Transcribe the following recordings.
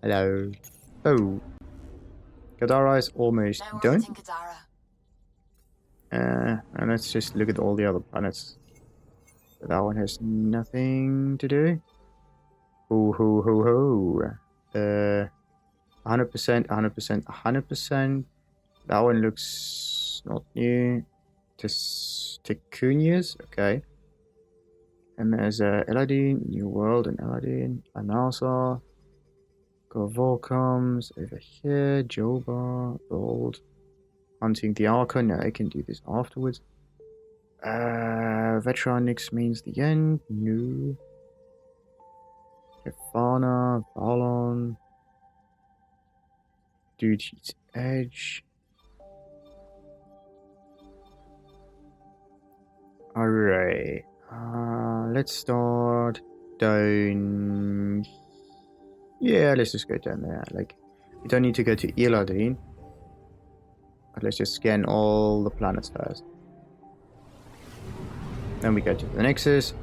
Hello. Oh. Kadara is almost Now we're done. hitting Kadara. And let's just look at all the other planets. That one has nothing to do. Ho ho ho ho. 100%, 100%, 100%. That one looks not new. Ticunias, okay. And there's Eladin, New World, and Eladin, Anasa. Got Volcoms over here, Joba, Gold. Hunting the Archon, no, I can do this afterwards. Veteranics means the end, no. Kefana, Valon. Duty's Edge. Alright. Let's start down. Yeah, let's just go down there. Like, we don't need to go to Eladin. But let's just scan all the planets first. Then we go to the Nexus.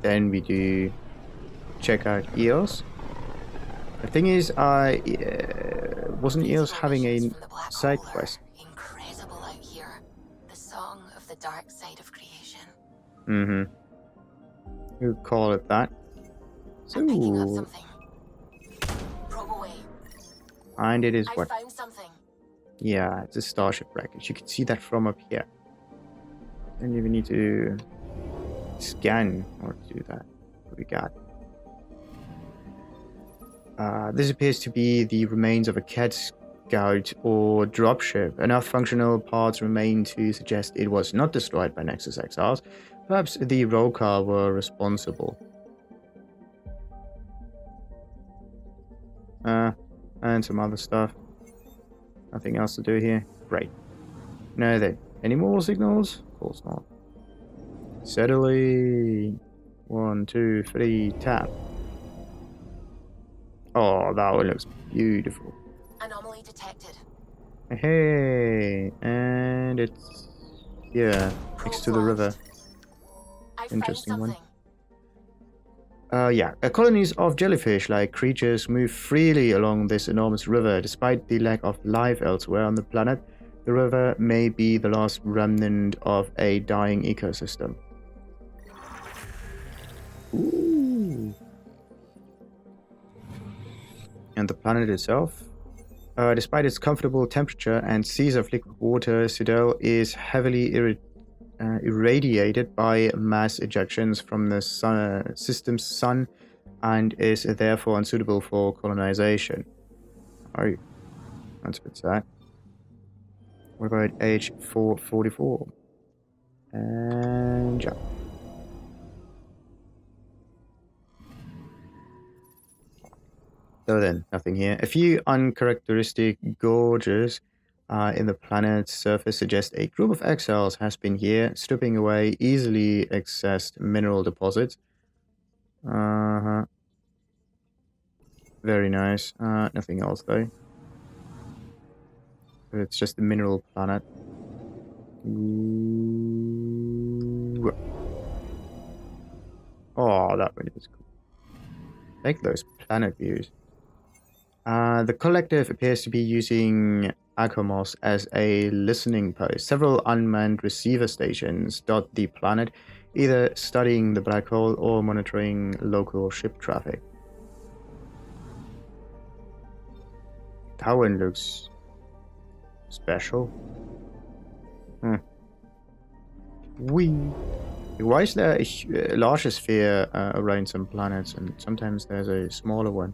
Then we do check out EOS. The thing is, wasn't EOS having a side quest? Incredible out here. The song of the dark side of creation. Mm-hmm. You call it that. So, I'm picking up something. Probe away. and it is I what? found something. Yeah, it's a starship wreckage. You can see that from up here. Don't even need to scan or do that. What we got? This appears to be the remains of a cat scout or dropship. Enough functional parts remain to suggest it was not destroyed by Nexus XRs. Perhaps the Rokar were responsible. And some other stuff. Nothing else to do here. Great. No, then. Any more signals? Of course not. Steadily. 1, 2, 3, tap. Oh, that one looks beautiful. Anomaly detected. Hey, and it's here, next to the river. I Interesting found one. something. Yeah, colonies of jellyfish-like creatures move freely along this enormous river. Despite the lack of life elsewhere on the planet, the river may be the last remnant of a dying ecosystem. Ooh. And the planet itself? Despite its comfortable temperature and seas of liquid water, Sidel is heavily irradiated by mass ejections from the system's sun and is therefore unsuitable for colonization. Oh, that's a bit sad. What about age 444? And jump. So then, nothing here. A few uncharacteristic gorges in the planet's surface suggest a group of exiles has been here, stripping away easily accessed mineral deposits. Very nice. Nothing else though. It's just a mineral planet. Ooh. Oh, that one is cool. Like those planet views. The collective appears to be using Akomos as a listening post. Several unmanned receiver stations dot the planet, either studying the black hole or monitoring local ship traffic. That one looks special. Why is there a larger sphere around some planets and sometimes there's a smaller one?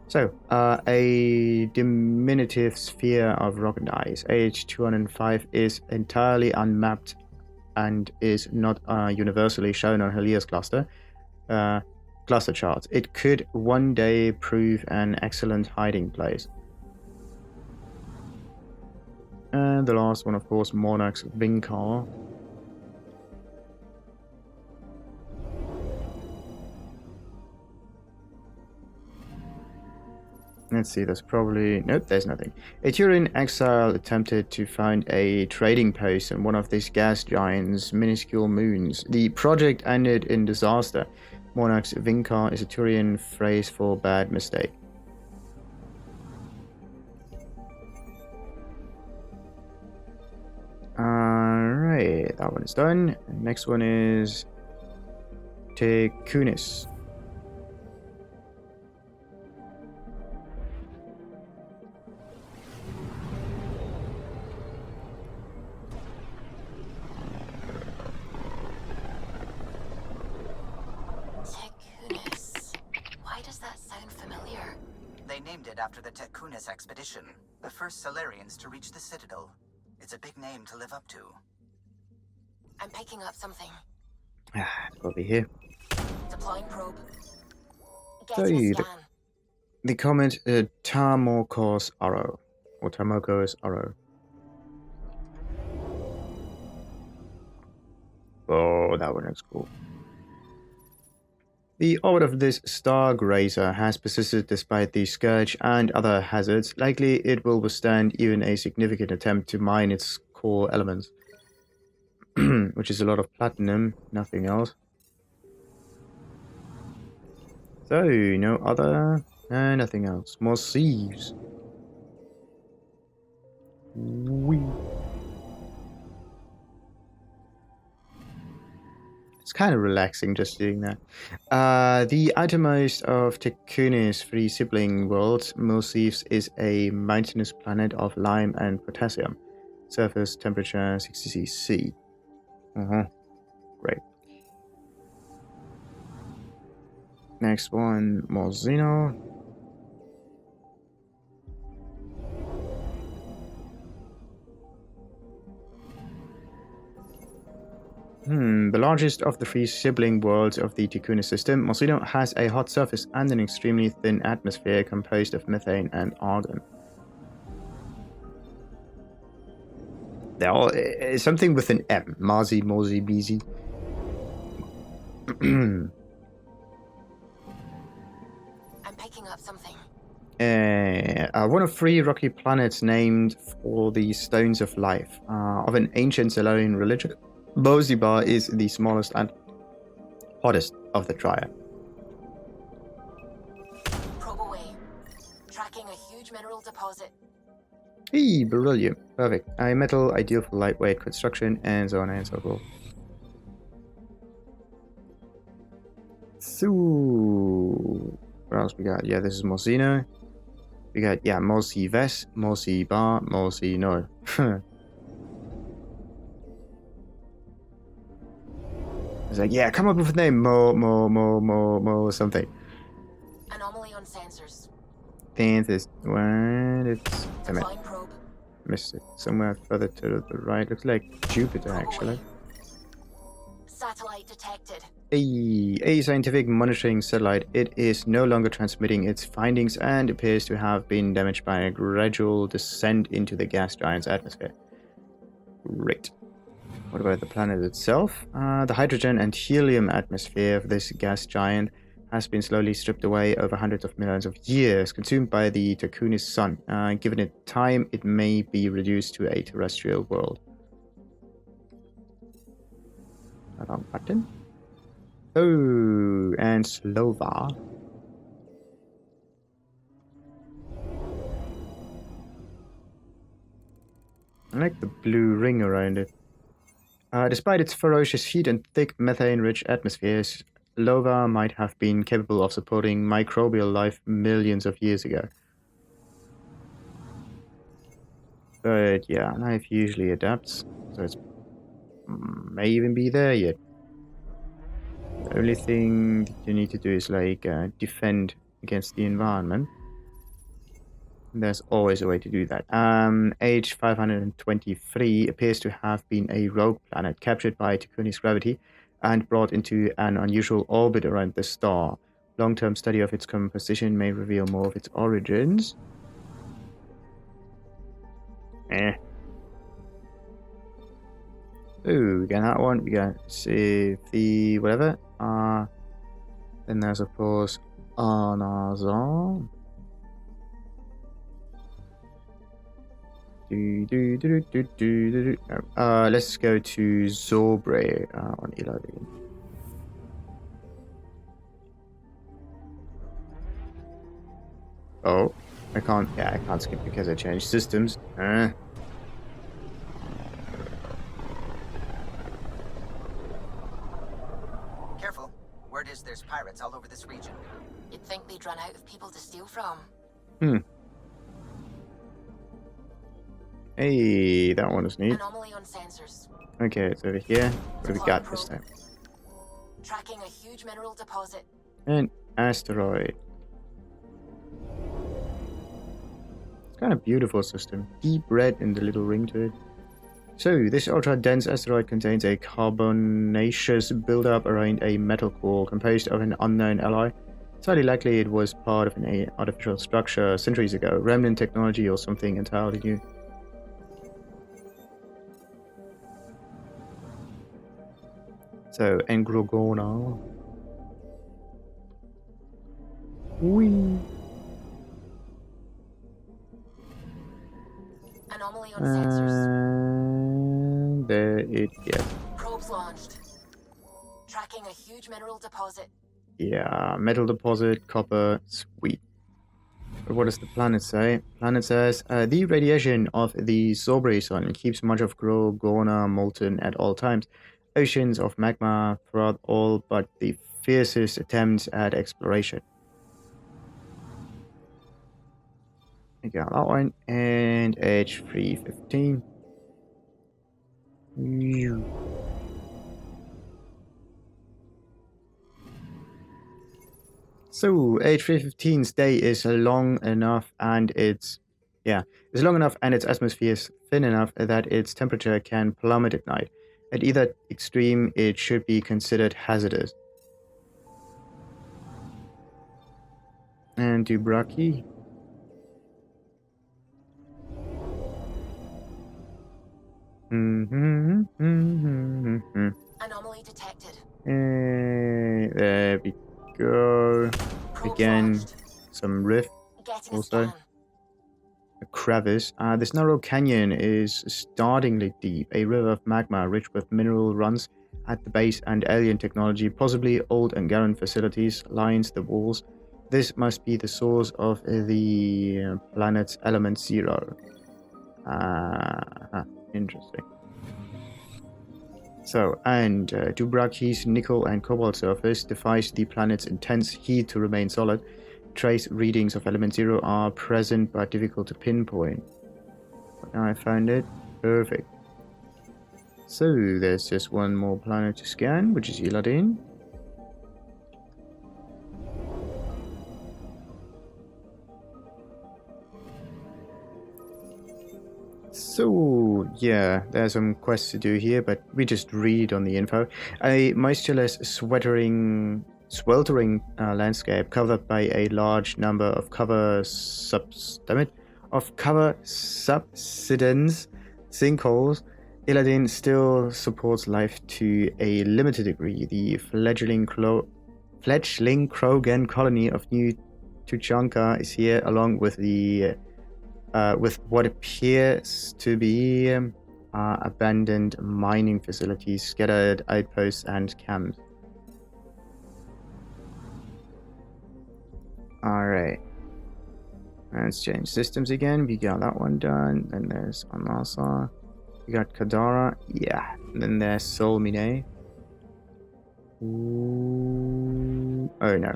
So, a diminutive sphere of rocket ice, AH-205, is entirely unmapped and is not universally shown on Helios cluster charts. It could one day prove an excellent hiding place. And the last one, of course, Monarch's Vinkar. Let's see, there's probably... Nope, there's nothing. A Turian exile attempted to find a trading post on one of these gas giants' minuscule moons. The project ended in disaster. Monarch's Vinkar is a Turian phrase for bad mistake. that one is done. And next one is Tekunis. Tekunis. Why does that sound familiar? They named it after the Tekunis expedition, the first Salarians to reach the Citadel. It's a big name to live up to. I'm picking up something. Over here. Deploying probe. So Getting a scan. the comment Tamokos Arrow. Or Tamokos Arrow. Oh, that one looks cool. The orbit of this star grazer has persisted despite the Scourge and other hazards. Likely it will withstand even a significant attempt to mine its core elements. Which is a lot of platinum, nothing else. So, no other... nothing else. More sieves. Whee. It's kind of relaxing just doing that. The outermost of Tekunis' three sibling worlds, Mulsieves, is a mountainous planet of lime and potassium. Surface temperature 60 C. Great. Next one, Morzino. The largest of the three sibling worlds of the Tekunis system, Morzino has a hot surface and an extremely thin atmosphere composed of methane and argon. They're all something with an M. Marzi, Morzi, Beezy. I'm picking up something. One of three rocky planets named for the Stones of Life of an ancient Salarian religion. Bozibar is the smallest and hottest of the triad. Probe away. Tracking a huge mineral deposit. Hey, beryllium. Perfect. A metal ideal for lightweight construction and so on and so forth. So, what else we got? Yeah, this is Morzino. We got, yeah, Morsi Ves, Morsi Bar, Morsi No. It's like, yeah, come up with a name. Mo, something. Anomaly on sensors. This when it's... Damn it. Deploying probe. Missed it. Somewhere further to the right. Looks like Jupiter, actually. Satellite detected. A scientific monitoring satellite. It is no longer transmitting its findings and appears to have been damaged by a gradual descent into the gas giant's atmosphere. Great. What about the planet itself? The hydrogen and helium atmosphere of this gas giant has been slowly stripped away over hundreds of millions of years, consumed by the Tekunis sun. Given it time, it may be reduced to a terrestrial world. Wrong button. Oh, and Slova. I like the blue ring around it. Despite its ferocious heat and thick methane-rich atmospheres, Lova might have been capable of supporting microbial life millions of years ago. But yeah, life usually adapts, so it may even be there yet. The only thing that you need to do is like defend against the environment. There's always a way to do that. Age 523 appears to have been a rogue planet captured by Tekunis gravity and brought into an unusual orbit around the star. Long-term study of its composition may reveal more of its origins. Ooh, we got that one. We got see the whatever. Then there's of course Anazar. Let's go to Zorbre on 11. Oh, I can't. Yeah, I can't skip because I changed systems. we'd run out of people to steal from. Hey, that one is neat. Anomaly on sensors. Okay, it's over here. What do we got this time? Tracking a huge mineral deposit. An asteroid. It's kind of beautiful system. Deep red in the little ring to it. So, this ultra-dense asteroid contains a carbonaceous buildup around a metal core composed of an unknown alloy. It's highly likely it was part of an artificial structure centuries ago, remnant technology or something entirely new. So, Andromeda. Whee! Anomaly on sensors. And there it is. Probes launched. Tracking a huge mineral deposit. Yeah, metal deposit, copper, sweet. But what does the planet say? Planet says, the radiation of the Zobre sun keeps much of Gorgona molten at all times. Oceans of magma throughout all but the fiercest attempts at exploration. We got that one, and H315. So H315's day is long enough, and it's long enough, and its atmosphere is thin enough that its temperature can plummet at night. At either extreme, it should be considered hazardous. And Dubraki. Anomaly detected. There we go. Probes Again, launched. some rift. Getting a Also, scan. a crevice. This narrow canyon is startlingly deep. A river of magma rich with mineral runs at the base, and alien technology, possibly old Angaran facilities, lines the walls. This must be the source of the planet's element 0. Interesting. So, and Dubraki's nickel and cobalt surface defies the planet's intense heat to remain solid. Trace readings of element 0 are present but difficult to pinpoint. But now I found it. Perfect. So, there's just one more planet to scan, which is Iladin. So, yeah, there's some quests to do here, but we just read on the info. A moistureless, sweltering landscape covered by a large number of cover subsidence sinkholes. Iladin still supports life to a limited degree. The fledgling Krogan colony of New Tuchanka is here, along with the with what appears to be abandoned mining facilities, scattered outposts, and camps. Alright. Let's change systems again. We got that one done. Then there's Anasa. We got Kadara. Yeah. And then there's Solmine. Oh no.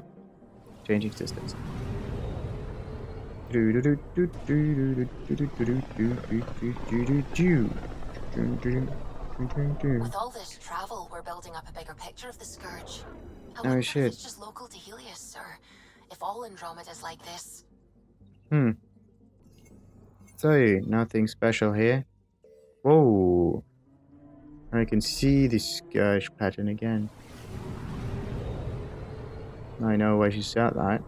Changing systems. With all this travel, we're building up a bigger picture of the Scourge. I wonder if it's just local to Helios, or if all Andromeda's like this. So, nothing special here. Whoa. I can see the Scourge pattern again. I know why she said that.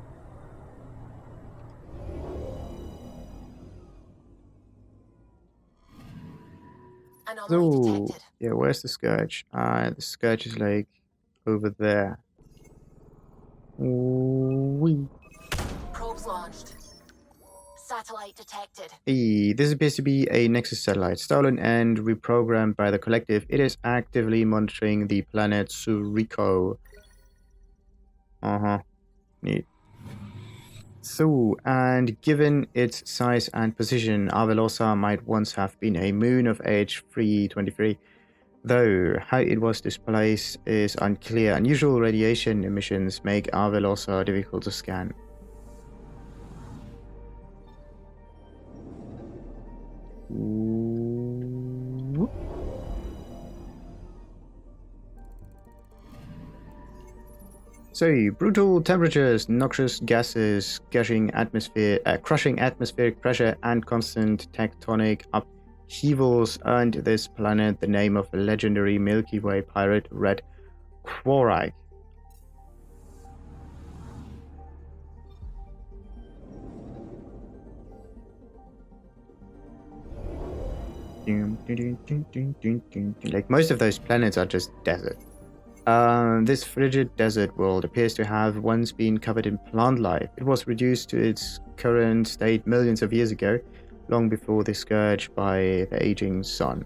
So, yeah, where's the Scourge? The Scourge is like over there. Wee. Probes launched. Satellite detected. Hey, this appears to be a Nexus satellite, stolen and reprogrammed by the Collective. It is actively monitoring the planet Suriko. Neat. So, and given its size and position, Avelosa might once have been a moon of age 323. Though how it was displaced is unclear. Unusual radiation emissions make Avelosa difficult to scan. Whoop. So, brutal temperatures, noxious gases, crushing atmospheric pressure, and constant tectonic upheavals earned this planet the name of a legendary Milky Way pirate, Red Quarry. Like most of those planets are just desert. This frigid desert world appears to have once been covered in plant life. It was reduced to its current state millions of years ago, long before the scourge by the aging sun.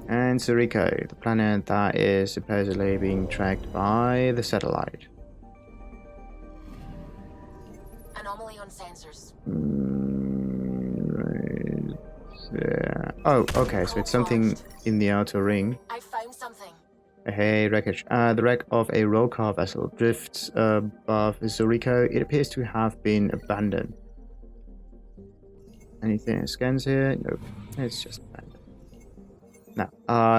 And Suriko, the planet that is supposedly being tracked by the satellite. Anomaly on sensors. Right there. Oh, okay, so it's something in the outer ring. I found something. Hey, wreckage. The wreck of a rollcar vessel drifts above Suriko. It appears to have been abandoned. Anything scans here? Nope. It's just abandoned. Now,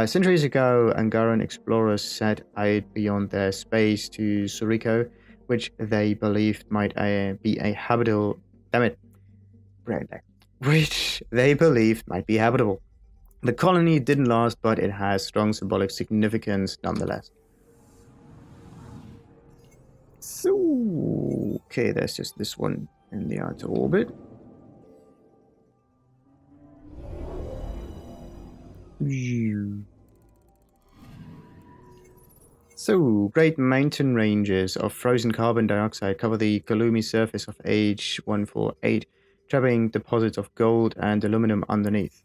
centuries ago, Angaran explorers set out beyond their space to Suriko, which they believed might be a habitable. Damn it. Which they believed might be habitable. The colony didn't last, but it has strong symbolic significance nonetheless. So, okay, there's just this one in the outer orbit. So, great mountain ranges of frozen carbon dioxide cover the gloomy surface of H148, trapping deposits of gold and aluminum underneath.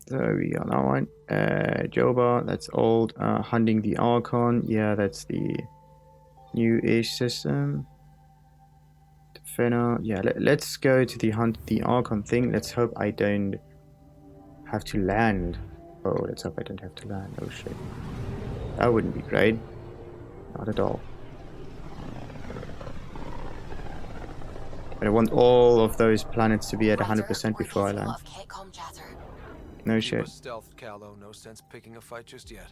So we got that one. Joba, that's old. Hunting the Archon, yeah, that's the new-ish system. Defender, yeah, let's go to the Hunt the Archon thing. Let's hope I don't have to land. Oh, let's hope I don't have to land. Oh shit. That wouldn't be great. Not at all. But I want all of those planets to be at 100% before I land. No shit. Stealth, Callow. No sense picking a fight just yet.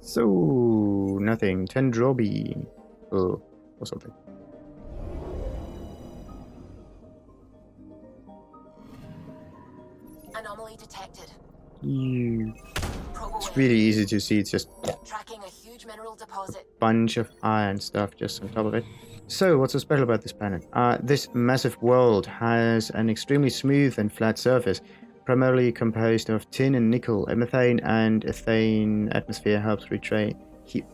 So, nothing. Tendrobi. Oh, or something. Anomaly detected. It's really easy to see. It's just tracking a huge mineral deposit. Bunch of iron stuff just on top of it. So, what's so special about this planet? This massive world has an extremely smooth and flat surface, primarily composed of tin and nickel. A methane and ethane atmosphere helps retain heat.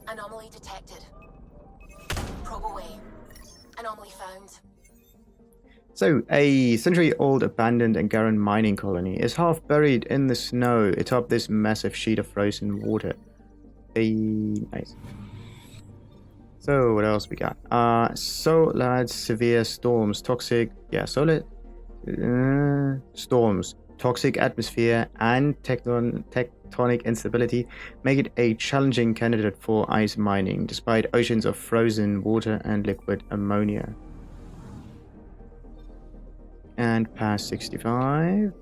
Anomaly detected. Probe away. Anomaly found. So, a century-old abandoned Angaran mining colony is half buried in the snow atop this massive sheet of frozen water. Nice. So, what else we got? Solid severe storms, toxic... Yeah, solid... storms, toxic atmosphere, and tectonic instability make it a challenging candidate for ice mining, despite oceans of frozen water and liquid ammonia. And past 65.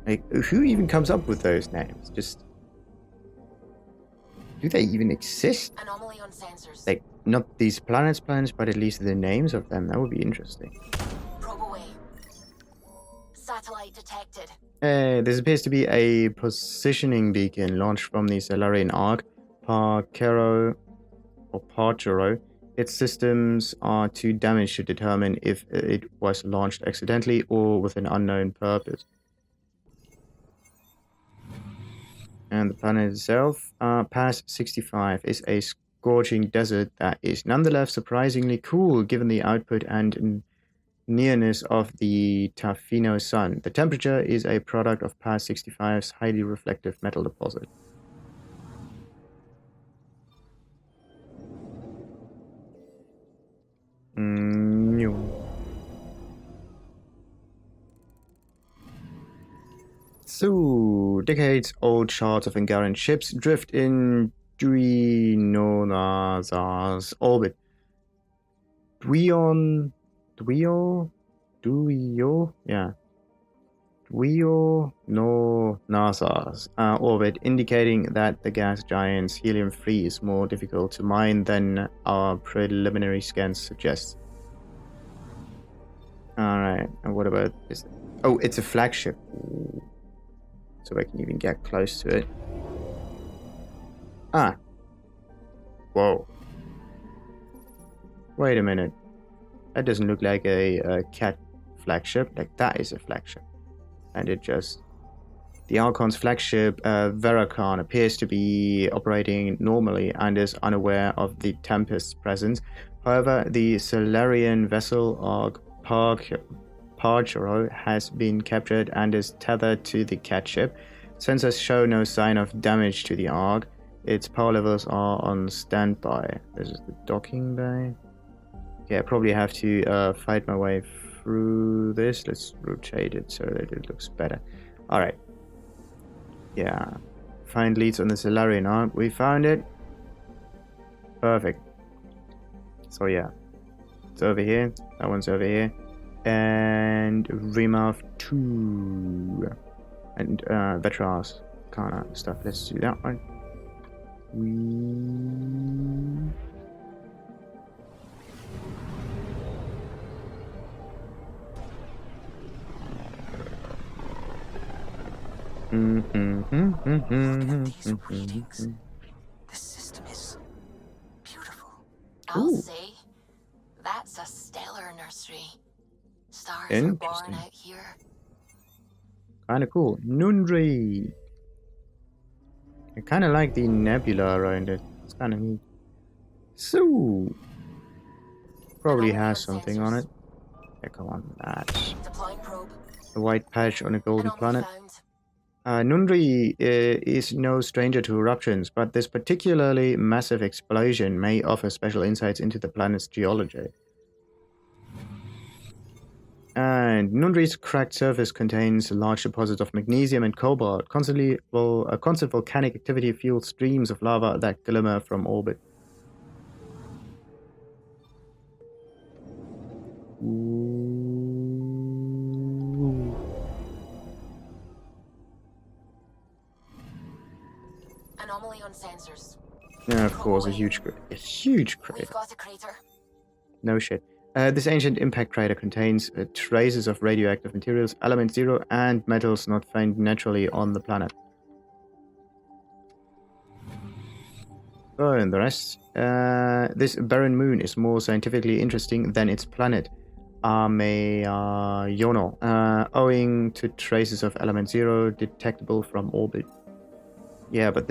Like, who even comes up with those names? Just... do they even exist? Anomaly on sensors. Like, not these planets, but at least the names of them. That would be interesting. Probe away. Satellite detected. This appears to be a positioning beacon launched from the Salarian Ark, Parcero. Its systems are too damaged to determine if it was launched accidentally or with an unknown purpose. And the planet itself, past 65, is a scorching desert that is nonetheless surprisingly cool given the output and nearness of the Tafino sun. The temperature is a product of past 65's highly reflective metal deposit. So, decades-old shards of Angarian ships drift in Duinonaza's orbit. Duio? Yeah. Duiononaza's orbit, indicating that the gas giant's helium-3 is more difficult to mine than our preliminary scans suggest. Alright, and what about this? Oh, it's a flagship. Ooh. So I can even get close to it. Ah. Whoa. Wait a minute. That doesn't look like a cat flagship. Like, that is a flagship. And it just... The Archon's flagship, Verakan, appears to be operating normally and is unaware of the Tempest's presence. However, the Salarian vessel Parchero has been captured and is tethered to the cat ship. Sensors show no sign of damage to the Ark. Its power levels are on standby. This is the docking bay. Okay, I probably have to fight my way through this. Let's rotate it so that it looks better. Alright. Yeah. Find leads on the Salarian Ark. We found it. Perfect. So yeah. It's over here. That one's over here. And Remouth 2. And Vetras kind of stuff. Let's do that one. These readings. This system is beautiful. I'll say, that's a stellar nursery. Stars are born out here. Kind of cool. Nundri. I kind of like the nebula around it. It's kind of neat. So, probably has something on it. Echo on that. Deploying probe. The white patch on a golden planet. Found. Nundri is no stranger to eruptions, but this particularly massive explosion may offer special insights into the planet's geology. And Nundri's cracked surface contains large deposits of magnesium and cobalt. Constant volcanic activity fuels streams of lava that glimmer from orbit. Ooh. Anomaly on sensors. Yeah, of course, a huge crater. We've got a crater. No shit. This ancient impact crater contains traces of radioactive materials, element 0, and metals not found naturally on the planet. Oh, and the rest. This barren moon is more scientifically interesting than its planet, Yono, owing to traces of element 0 detectable from orbit. Yeah, but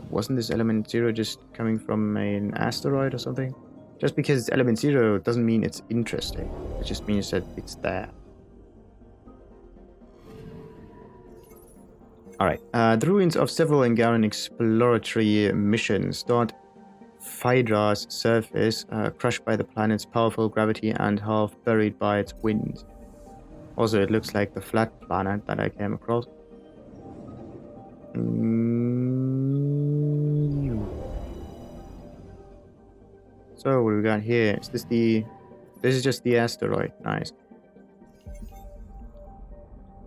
wasn't this element 0 just coming from an asteroid or something? Just because it's element 0 doesn't mean it's interesting. It just means that it's there. Alright. The ruins of several Angarian exploratory missions start Phydra's surface, crushed by the planet's powerful gravity and half buried by its winds. Also, it looks like the flat planet that I came across. So what do we got here? Is this the... This is just the asteroid. Nice.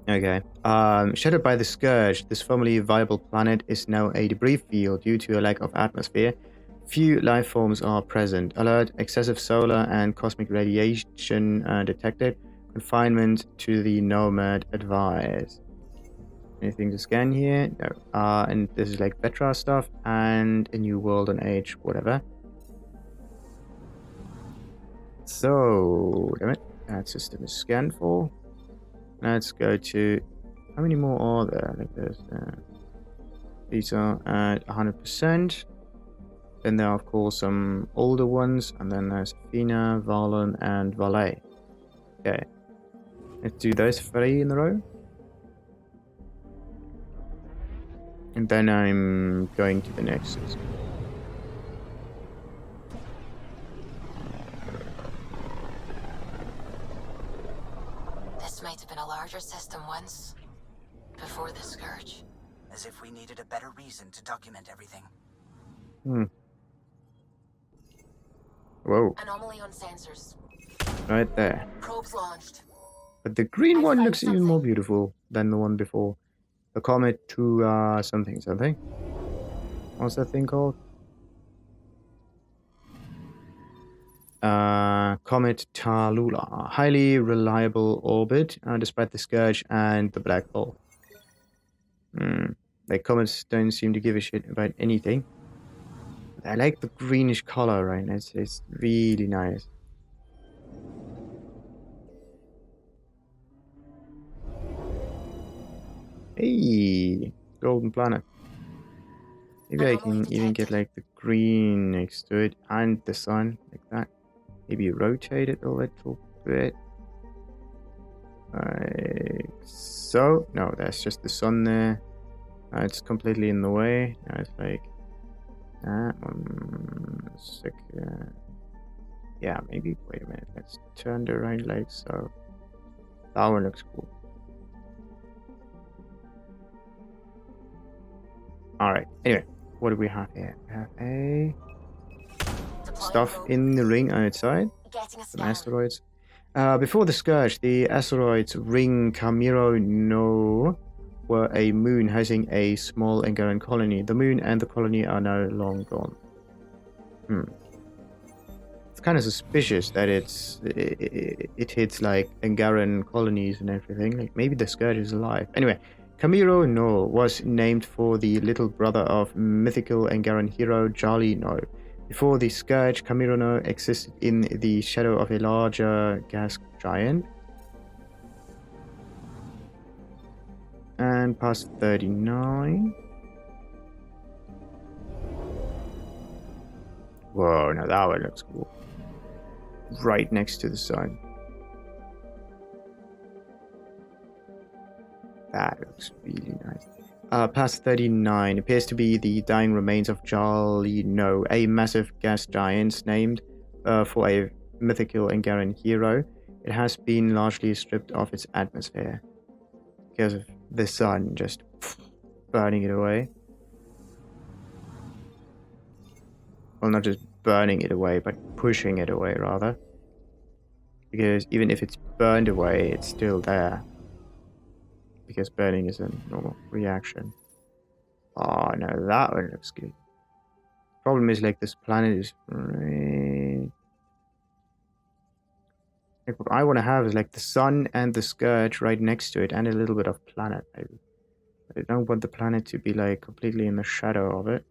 Okay. Shattered by the Scourge, this formerly viable planet is now a debris field due to a lack of atmosphere. Few life forms are present. Alert, excessive solar and cosmic radiation detected. Confinement to the Nomad advised. Anything to scan here? No. And this is like Vetra stuff and a new world and age, whatever. So, damn it. That system is scanned for. Let's go to... How many more are there? Like this. These are at 100%. Then there are, of course, some older ones. And then there's Athena, Valon, and Valet. Okay. Let's do those 3 in a row. And then I'm going to the next system. This might have been a larger system once. Before the Scourge. As if we needed a better reason to document everything. Whoa, Anomaly on sensors. right there. Probes launched. But the green I one found looks even more something. beautiful than the one before. The comet to something. What's that thing called? Comet Tallulah. Highly reliable orbit, despite the Scourge and the black hole. Like comets don't seem to give a shit about anything. But I like the greenish color, right? It's really nice. Hey, golden planet. Maybe I can even get like the green next to it and the sun like that. Maybe rotate it a little bit. Like so. No, that's just the sun there. It's completely in the way. Now it's like that one second. Yeah, maybe. Wait a minute. Let's turn the right like so. That one looks cool. Alright, anyway, what do we have here? We have a stuff in the ring outside. Some asteroids. Before the Scourge, the asteroids ring Camiro No were a moon housing a small Angaran colony. The moon and the colony are now long gone. It's kind of suspicious that it hits like Angaran colonies and everything. Like maybe the Scourge is alive. Anyway, Camiro No was named for the little brother of mythical Angaran hero Jali No. Before the Scourge, Camiro No existed in the shadow of a larger gas giant. And past 39. Whoa, now that one looks cool. Right next to the sun. That looks really nice. Past 39 appears to be the dying remains of Jali No, a massive gas giant named for a mythical Angaran hero. It has been largely stripped of its atmosphere because of the sun just burning it away. Well, not just burning it away, but pushing it away, rather. Because even if it's burned away, it's still there. Because burning is a normal reaction. Oh, no, that one looks good. Problem is, like, this planet is... Like, what I want to have is, like, the sun and the Scourge right next to it, and a little bit of planet, maybe. But I don't want the planet to be, like, completely in the shadow of it.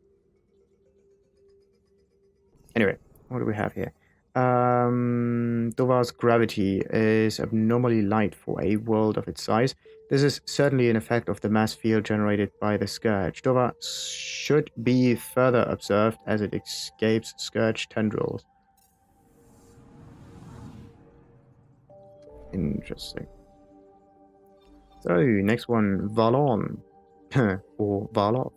Anyway, what do we have here? Dovar's gravity is abnormally light for a world of its size. This is certainly an effect of the mass field generated by the Scourge. Dovar should be further observed as it escapes Scourge tendrils. Interesting. So, next one, Valon. Or Valov.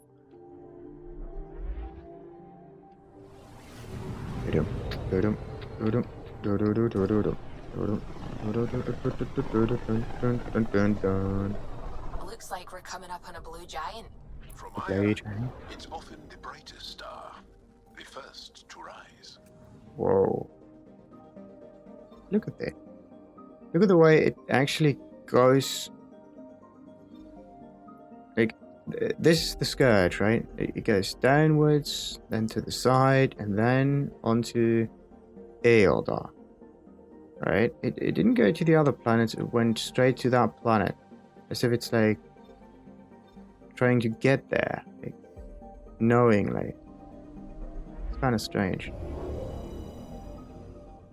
Looks like we're coming up on a blue giant. From higher, it's often the brightest star, the first to rise. Whoa. Look at that. Look at the way it actually goes. Like, this is the Scourge, right? It goes downwards, then to the side, and then onto Eldar. Right? It didn't go to the other planets, it went straight to that planet. As if it's like trying to get there. Like, knowingly. It's kind of strange.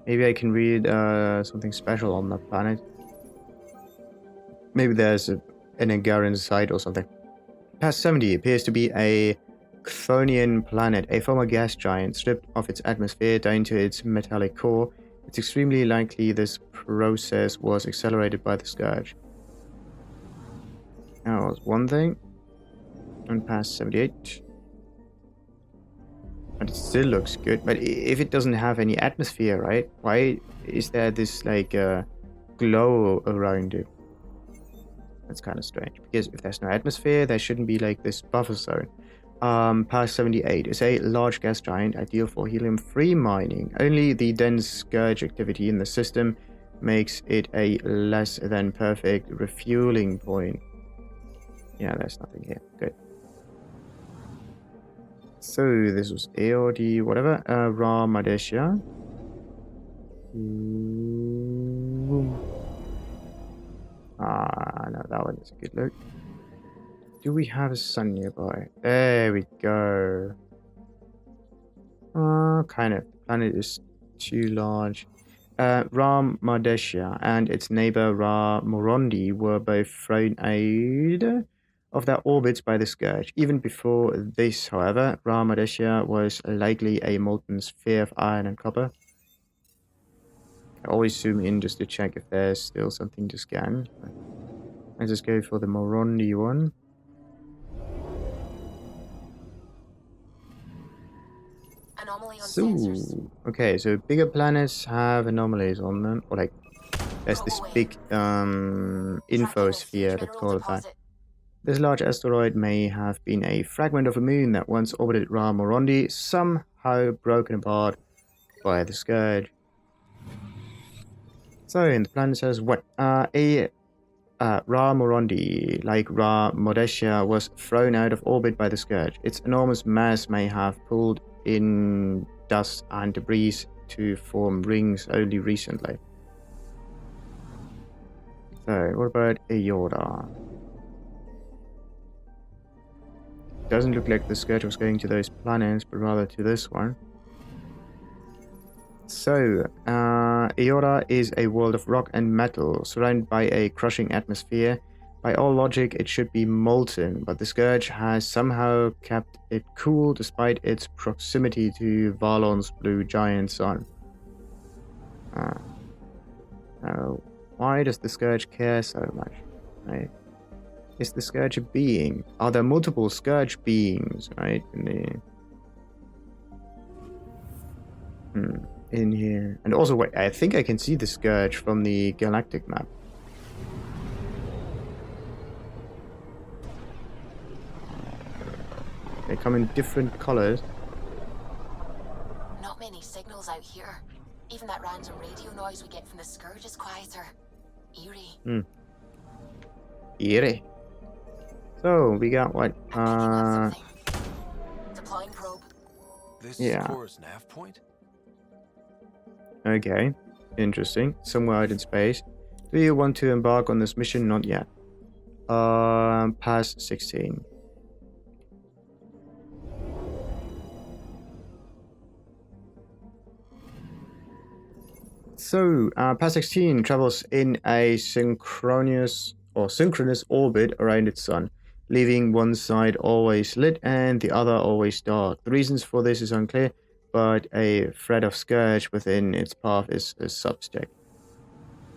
Maybe I can read something special on that planet. Maybe there's an Angaran site or something. Past 70 appears to be a Chthonian planet, a former gas giant stripped of its atmosphere down to its metallic core. It's extremely likely this process was accelerated by the Scourge. That was one thing. And past 78. But it still looks good. But if it doesn't have any atmosphere, right? Why is there this like glow around it? That's kind of strange, because if there's no atmosphere, there shouldn't be like this buffer zone. Past 78 is a large gas giant, ideal for helium-free mining. Only the dense scourge activity in the system makes it a less than perfect refueling point. Yeah, there's nothing here. Good. So this was AOD, whatever. Raw Madesia. No, that one is a good look. Do we have a sun nearby? There we go. Kind of. The planet is too large. Ra Madesia and its neighbor Ra Morondi were both thrown out of their orbits by the Scourge. Even before this, however, Ra Madesia was likely a molten sphere of iron and copper. I always zoom in just to check if there's still something to scan. Let's just go for the Morondi one. Anomaly on sensors. Okay, so bigger planets have anomalies on them, or like there's this big infosphere, let's call it that. This large asteroid may have been a fragment of a moon that once orbited Ra Morondi, somehow broken apart by the Scourge. So, in the planet says what? Ra Morondi, like Ra Madesia, was thrown out of orbit by the Scourge. Its enormous mass may have pulled in dust and debris to form rings only recently. So, what about Aorta? Doesn't look like the Scourge was going to those planets, but rather to this one. So, Aorta is a world of rock and metal, surrounded by a crushing atmosphere. By all logic, it should be molten, but the Scourge has somehow kept it cool despite its proximity to Valon's blue giant sun. Now, why does the Scourge care so much? Right? Is the Scourge a being? Are there multiple Scourge beings, right? In here. And also, wait, I think I can see the Scourge from the galactic map. They come in different colors. Not many signals out here. Even that random radio noise we get from the Scourge is quieter. Eerie. Eerie. So, we got what? Deploying probe. This is Core's nav point? Okay. Interesting. Somewhere out in space. Do you want to embark on this mission? Not yet. Past 16. So, past 16 travels in a synchronous orbit around its sun, leaving one side always lit and the other always dark. The reasons for this is unclear, but a thread of Scourge within its path is a suspect,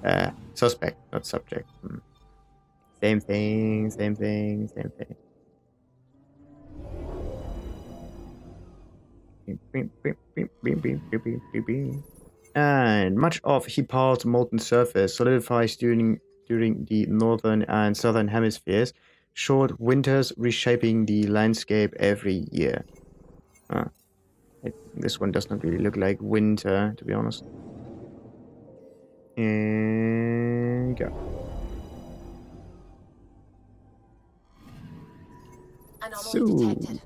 not subject. Same thing. And much of Hippar's molten surface solidifies during the northern and southern hemispheres, short winters reshaping the landscape every year. This one does not really look like winter, to be honest. And go. Anomaly detected.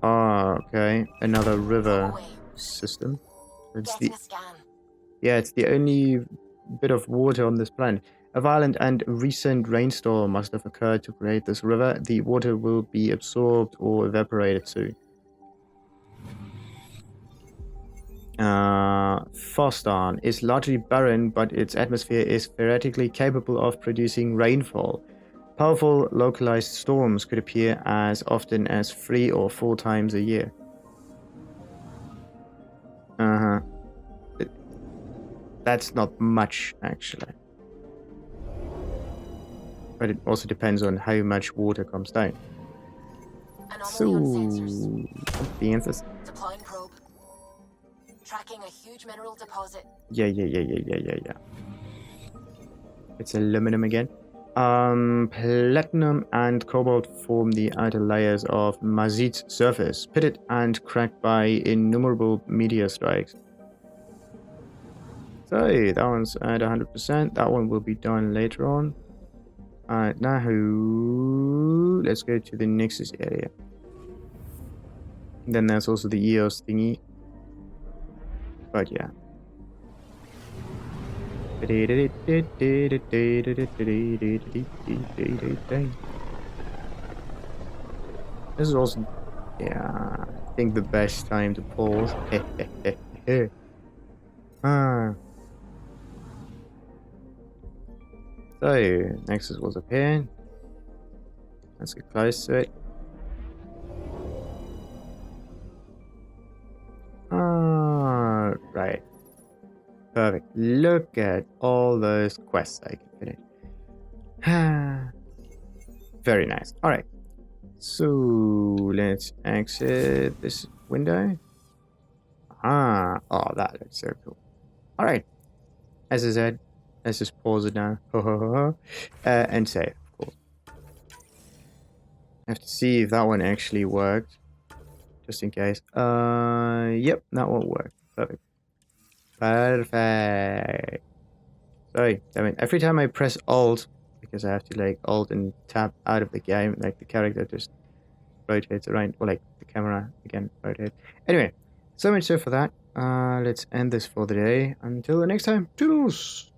Okay. Another river system. It's Getting a scan. it's the only bit of water on this planet. A violent and recent rainstorm must have occurred to create this river. The water will be absorbed or evaporated soon. Fostan is largely barren, but its atmosphere is theoretically capable of producing rainfall. Powerful localized storms could appear as often as 3 or 4 times a year. That's not much, actually. But it also depends on how much water comes down. Anomaly on sensors. The answers. Deploying probe. Tracking a huge mineral deposit. Yeah. It's aluminum again. Platinum and cobalt form the outer layers of Mazit's surface, pitted and cracked by innumerable meteor strikes. So that one's at 100%. That one will be done later on. Alright, now let's go to the Nexus area. Then there's also the EOS thingy. But yeah. This is also, yeah, I think the best time to pause. So, Nexus was up here. Let's get close to it. Right. Perfect. Look at all those quests I can finish. Very nice. Alright. So, let's exit this window. Oh, that looks so cool. Alright. As I said, let's just pause it now. And save, of course. I have to see if that one actually worked. Just in case. Yep, that won't work. Perfect. Perfect. Sorry, I mean, every time I press Alt, because I have to like Alt and tab out of the game, like the character just rotates around, or like the camera again rotates. Anyway, so much so for that. Let's end this for the day. Until the next time, toodles!